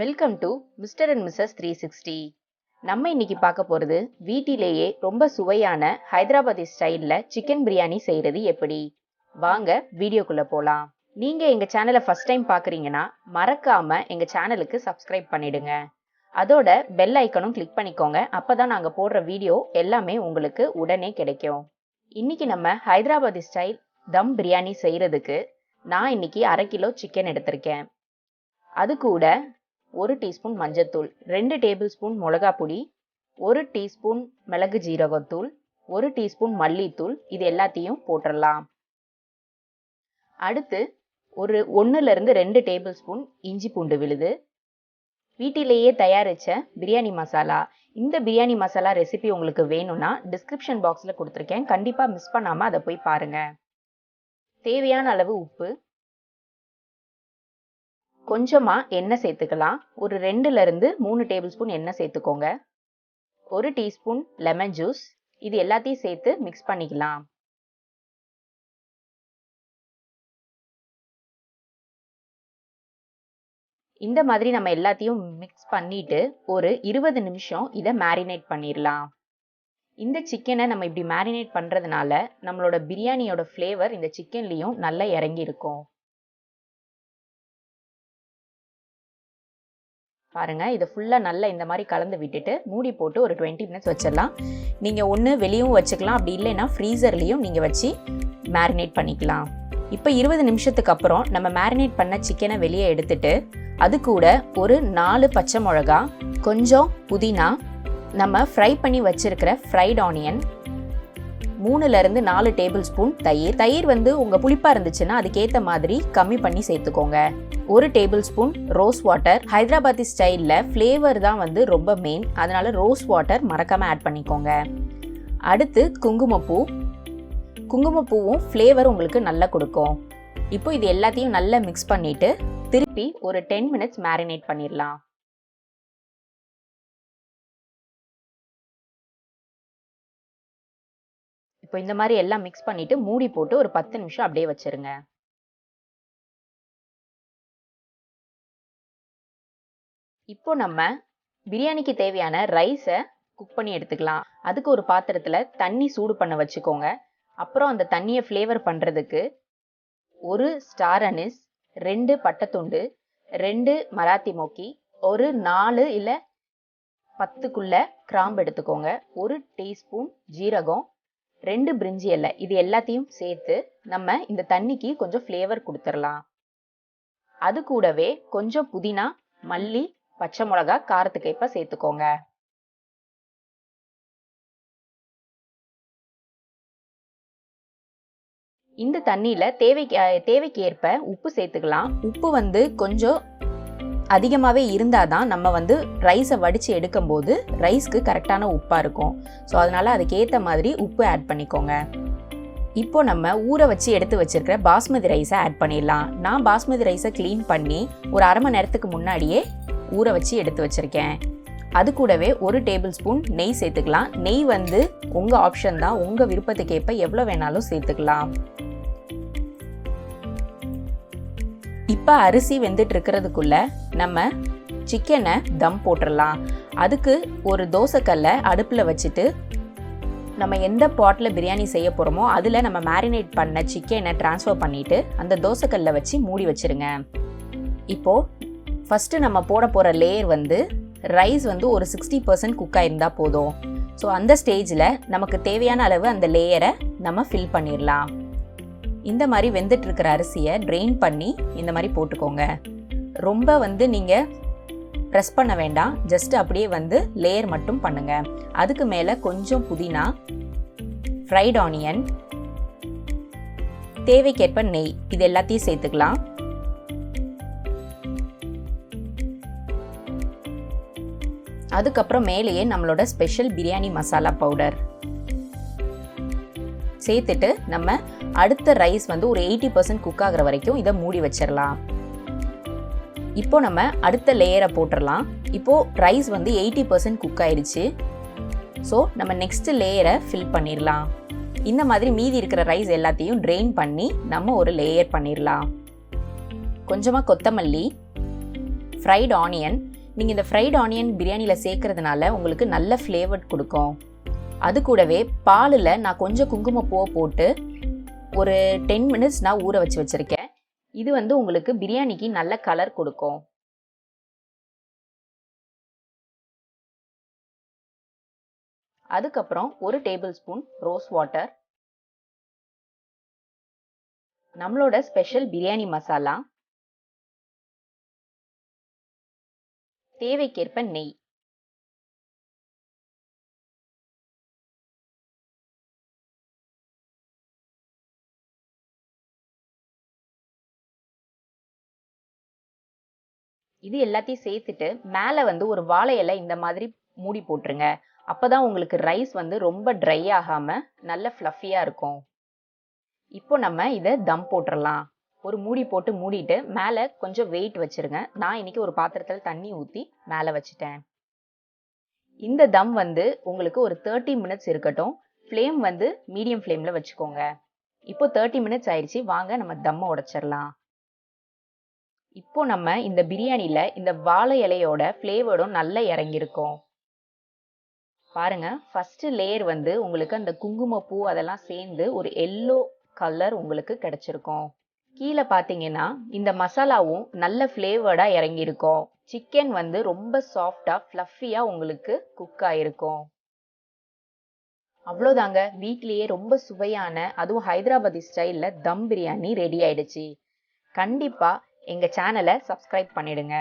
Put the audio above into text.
Welcome to mister and missus 360. நம்ம இன்னைக்கு பார்க்க போகிறது வீட்டிலேயே ரொம்ப சுவையான ஹைதராபாதி ஸ்டைலில் சிக்கன் பிரியாணி செய்கிறது எப்படி. வாங்க வீடியோக்குள்ளே போகலாம். நீங்கள் எங்கள் சேனலை ஃபஸ்ட் டைம் பார்க்குறீங்கன்னா மறக்காமல் எங்கள் சேனலுக்கு சப்ஸ்கிரைப் பண்ணிடுங்க. அதோட பெல் ஐக்கனும் கிளிக் பண்ணிக்கோங்க. அப்போ தான் நாங்கள் போடுற வீடியோ எல்லாமே உங்களுக்கு உடனே கிடைக்கும். இன்றைக்கி நம்ம ஹைதராபாதி ஸ்டைல் தம் பிரியாணி செய்கிறதுக்கு நான் இன்னைக்கு 1/2 கிலோ சிக்கன் எடுத்திருக்கேன். அது கூட 1 டீஸ்பூன் மஞ்சத்தூள், 2 டேபிள் ஸ்பூன் மிளகாப்பொடி, 1 டீஸ்பூன் மிளகு ஜீரகத்தூள், 1 டீஸ்பூன் மல்லித்தூள், இது எல்லாத்தையும் போட்டுடலாம். அடுத்து ஒரு 1லிருந்து 2 டேபிள் ஸ்பூன் இஞ்சி பூண்டு விழுது, வீட்டிலேயே தயாரித்த பிரியாணி மசாலா. இந்த பிரியாணி மசாலா ரெசிபி உங்களுக்கு வேணும்னா டிஸ்கிரிப்ஷன் பாக்ஸில் கொடுத்துருக்கேன், கண்டிப்பாக மிஸ் பண்ணாமல் அதை போய் பாருங்கள். தேவையான அளவு உப்பு, கொஞ்சமாக எண்ணெய் சேர்த்துக்கலாம். ஒரு 2லிருந்து 3 டேபிள் ஸ்பூன் எண்ணெய் சேர்த்துக்கோங்க. 1 டீஸ்பூன் லெமன் ஜூஸ், இது எல்லாத்தையும் சேர்த்து மிக்ஸ் பண்ணிக்கலாம். இந்த மாதிரி நம்ம எல்லாத்தையும் மிக்ஸ் பண்ணிட்டு ஒரு 20 நிமிஷம் இதை மேரினேட் பண்ணிடலாம். இந்த சிக்கனை நம்ம இப்படி மேரினேட் பண்ணுறதுனால நம்மளோட பிரியாணியோட ஃப்ளேவர் இந்த சிக்கன்லேயும் நல்லா இறங்கி இருக்கும். பாருங்க, இதை ஃபுல்லாக நல்லா இந்த மாதிரி கலந்து விட்டுட்டு மூடி போட்டு ஒரு 20 மினிட்ஸ் வச்சிடலாம். நீங்கள் ஒன்று வெளியும் வச்சுக்கலாம், அப்படி இல்லைன்னா ஃப்ரீசர்லேயும் நீங்கள் வச்சு மேரினேட் பண்ணிக்கலாம். இப்போ 20 நிமிஷத்துக்கு அப்புறம் நம்ம மேரினேட் பண்ண சிக்கனை வெளியே எடுத்துட்டு அது கூட ஒரு 4 பச்சை மிளகா, கொஞ்சம் புதினா, நம்ம ஃப்ரை பண்ணி வச்சிருக்கிற ஃப்ரைட் ஆனியன், 3லிருந்து 4 டேபிள் ஸ்பூன் தயிர் வந்து உங்கள் புளிப்பாக இருந்துச்சுன்னா அதுக்கேற்ற மாதிரி கம்மி பண்ணி சேர்த்துக்கோங்க. 1 table spoon rose water. Hyderabadi ஸ்டைலில் ஃப்ளேவர் தான் வந்து ரொம்ப மெயின், அதனால ரோஸ் வாட்டர் மறக்காமல் ஆட் பண்ணிக்கோங்க. அடுத்து குங்குமப்பூவும் ஃப்ளேவர் உங்களுக்கு நல்லா கொடுக்கும். இப்போ இது எல்லாத்தையும் நல்லா மிக்ஸ் பண்ணிட்டு திருப்பி ஒரு 10 மினிட்ஸ் மேரினேட் பண்ணிடலாம். இப்போ இந்த மாதிரி எல்லாம் மிக்ஸ் பண்ணிட்டு மூடி போட்டு ஒரு 10 நிமிஷம் அப்படியே வச்சிருங்க. இப்போ நம்ம பிரியாணிக்கு தேவையான ரைஸை குக் பண்ணி எடுத்துக்கலாம். அதுக்கு ஒரு பாத்திரத்தில் தண்ணி சூடு பண்ண வச்சுக்கோங்க. அப்புறம் அந்த தண்ணியை ஃப்ளேவர் பண்ணுறதுக்கு 1 ஸ்டார் அனிஸ், 2 பட்டைத்துண்டு, 2 மராத்தி மொக்கி, ஒரு 4 இல்லை 10க்குள்ள கிராம்பு எடுத்துக்கோங்க, 1 டீஸ்பூன் ஜீரகம், 2 பிரிஞ்சி இலை, இது எல்லாத்தையும் சேர்த்து நம்ம இந்த தண்ணிக்கு கொஞ்சம் ஃப்ளேவர் கொடுத்துடலாம். அது கூடவே கொஞ்சம் புதினா, மல்லி, பச்சை மிளகா காரத்துக்கு ஏற்ப சேர்த்துக்கோங்க. இந்த தண்ணியில தேவைக்கு ஏற்ப உப்பு சேர்த்துக்கலாம். உப்பு வந்து கொஞ்சம் அதிகமாகவே இருந்தால் தான் நம்ம வந்து ரைஸை வடித்து எடுக்கும்போது ரைஸ்க்கு கரெக்டான உப்பாக இருக்கும். ஸோ அதனால் அதுக்கேற்ற மாதிரி உப்பு ஆட் பண்ணிக்கோங்க. இப்போ நம்ம ஊற வச்சு எடுத்து வச்சிருக்கிற பாஸ்மதி ரைஸை ஆட் பண்ணிடலாம். நான் பாஸ்மதி ரைஸை க்ளீன் பண்ணி ஒரு 1/2 மணி நேரத்துக்கு முன்னாடியே ஊற வச்சு எடுத்து வச்சுருக்கேன். அது கூடவே 1 டேபிள் ஸ்பூன் நெய் சேர்த்துக்கலாம். நெய் வந்து உங்கள் ஆப்ஷன் தான், உங்கள் விருப்பத்துக்கு ஏற்ப எவ்வளோ வேணாலும் சேர்த்துக்கலாம். இப்போ அரிசி வெந்துட்டு இருக்கிறதுக்குள்ள நம்ம சிக்கனை தம் போட்டுடலாம். அதுக்கு ஒரு தோசைக்கல்லை அடுப்பில் வச்சுட்டு நம்ம எந்த பாட்டில் பிரியாணி செய்ய போகிறோமோ அதில் நம்ம மேரினேட் பண்ண சிக்கனை ட்ரான்ஸ்ஃபர் பண்ணிவிட்டு அந்த தோசைக்கல்லை வச்சு மூடி வச்சுருங்க. இப்போது ஃபஸ்ட்டு நம்ம போட போகிற லேயர் வந்து ரைஸ் வந்து ஒரு 60% குக் ஆகிருந்தால் போதும். ஸோ அந்த ஸ்டேஜில் நமக்கு தேவையான அளவு அந்த லேயரை நம்ம ஃபில் பண்ணிடலாம். இந்த மாதிரி வெந்துட்டு இருக்கிற அரிசியை ட்ரெயின் பண்ணி இந்த மாதிரி போட்டுக்கோங்க. ரொம்ப வந்து நீங்கள் ப்ரெஸ் பண்ண வேண்டாம், ஜஸ்ட் அப்படியே வந்து லேயர் மட்டும் பண்ணுங்கள். அதுக்கு மேலே கொஞ்சம் புதினா, ஃப்ரைட் ஆனியன், தேவைக்கேற்ப நெய், இது எல்லாத்தையும் சேர்த்துக்கலாம். அதுக்கப்புறம் மேலேயே நம்மளோட ஸ்பெஷல் பிரியாணி மசாலா பவுடர் சேர்த்துட்டு நம்ம அடுத்த ரைஸ் வந்து ஒரு 80% குக் ஆகிற வரைக்கும் இதை மூடி வச்சிடலாம். இப்போ நம்ம அடுத்த லேயரை போட்டுடலாம். இப்போது ரைஸ் வந்து 80% குக் ஆயிடுச்சு. ஸோ நம்ம நெக்ஸ்ட் லேயரை ஃபில் பண்ணிடலாம். இந்த மாதிரி மீதி இருக்கிற ரைஸ் எல்லாத்தையும் ட்ரெயின் பண்ணி நம்ம ஒரு லேயர் பண்ணிடலாம். கொஞ்சமாக கொத்தமல்லி, ஃப்ரைட் ஆனியன். நீங்கள் இந்த ஃப்ரைட் ஆனியன் பிரியாணியில் சேர்க்கறதுனால உங்களுக்கு நல்ல ஃப்ளேவர் கொடுக்கும். அது கூடவே பாலில் நான் கொஞ்சம் குங்குமப்பூவை போட்டு ஒரு 10 மினிட்ஸ் நான் ஊற வச்சுருக்கேன். இது உங்களுக்கு பிரியாணிக்கு நல்ல கலர் கொடுக்கும். அதுக்கப்புறம் 1 டேபிள் ஸ்பூன் ரோஸ் வாட்டர், நம்மளோட ஸ்பெஷல் பிரியாணி மசாலா, தேவைக்கேற்ப நெய். இது எல்லாத்தையும் சேர்த்துட்டு மேலே ஒரு வாழை இலை இந்த மாதிரி மூடி போட்டுருங்க. அப்பதான் உங்களுக்கு ரைஸ் ரொம்ப ட்ரை ஆகாம நல்ல ஃப்ளஃபியா இருக்கும். இப்போ நம்ம இதை தம் போட்டுடலாம். ஒரு மூடி போட்டு மூடிட்டு மேலே கொஞ்சம் வெயிட் வச்சிருங்க. நான் இன்னைக்கு ஒரு பாத்திரத்தில் தண்ணி ஊற்றி மேலே வச்சுட்டேன். இந்த தம் உங்களுக்கு ஒரு 30 மினிட்ஸ் இருக்கட்டும். ஃப்ளேம் மீடியம் ஃப்ளேமில் வச்சுக்கோங்க. இப்போ 30 மினிட்ஸ் ஆயிடுச்சு. வாங்க நம்ம தம்மை உடைச்சிடலாம். இப்போ நம்ம இந்த பிரியாணியில் இந்த வாழை இலையோட ஃப்ளேவரும் நல்லா இறங்கியிருக்கும். பாருங்க, ஃபர்ஸ்ட் லேயர் உங்களுக்கு அந்த குங்குமப்பூ அதெல்லாம் சேர்ந்து ஒரு எல்லோ கலர் உங்களுக்கு கிடைச்சிருக்கும். கீழே பார்த்தீங்கன்னா இந்த மசாலாவும் நல்ல ஃப்ளேவர்டாக இறங்கியிருக்கும். சிக்கன் ரொம்ப சாஃப்டாக ஃப்ளஃபியாக உங்களுக்கு குக் ஆகிருக்கும். அவ்வளோதாங்க, வீட்லேயே ரொம்ப சுவையான அதுவும் ஹைதராபாதி ஸ்டைலில் தம் பிரியாணி ரெடி ஆயிடுச்சு. கண்டிப்பாக எங்கள் சேனலை சப்ஸ்கிரைப் பண்ணிடுங்க.